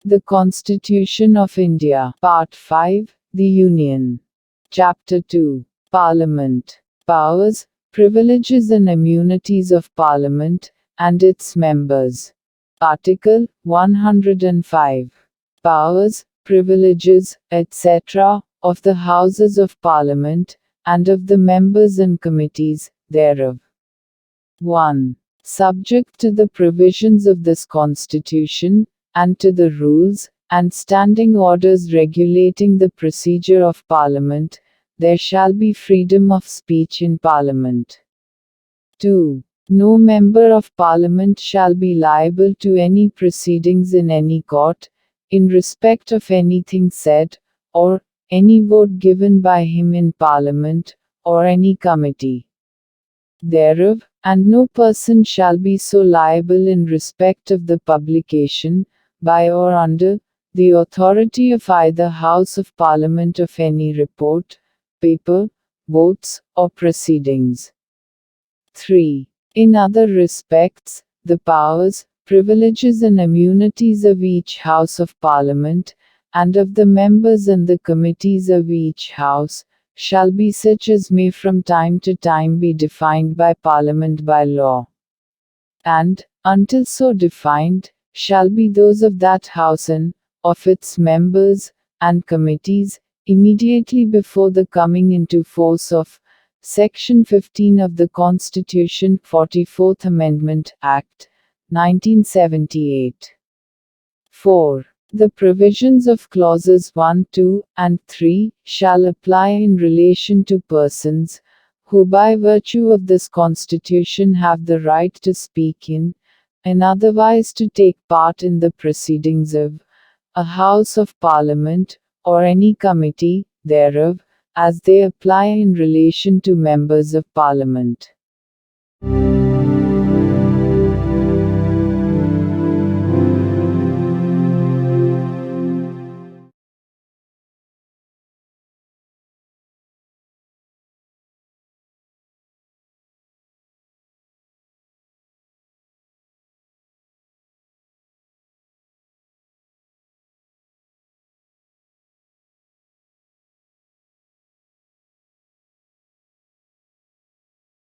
The Constitution of India. Part 5, The Union. Chapter 2. Parliament. Powers, Privileges and Immunities of Parliament, and its members. Article 105. Powers, privileges, etc., of the Houses of Parliament, and of the members and committees thereof. 1. Subject to the provisions of this Constitution, and to the rules, and standing orders regulating the procedure of Parliament, there shall be freedom of speech in Parliament. 2. No member of Parliament shall be liable to any proceedings in any court, in respect of anything said, or any vote given by him in Parliament, or any committee thereof, and no person shall be so liable in respect of the publication, by or under, the authority of either House of Parliament of any report, paper, votes, or proceedings. 3. In other respects, the powers, privileges and immunities of each House of Parliament, and of the members and the committees of each House, shall be such as may from time to time be defined by Parliament by law. And, until so defined, shall be those of that House and, of its members, and committees, immediately before the coming into force of Section 15 of the Constitution, 44th Amendment, Act, 1978. 4. The provisions of clauses 1, 2, and 3 shall apply in relation to persons who by virtue of this Constitution have the right to speak in, and otherwise to take part in the proceedings of a House of Parliament, or any committee thereof, as they apply in relation to members of Parliament.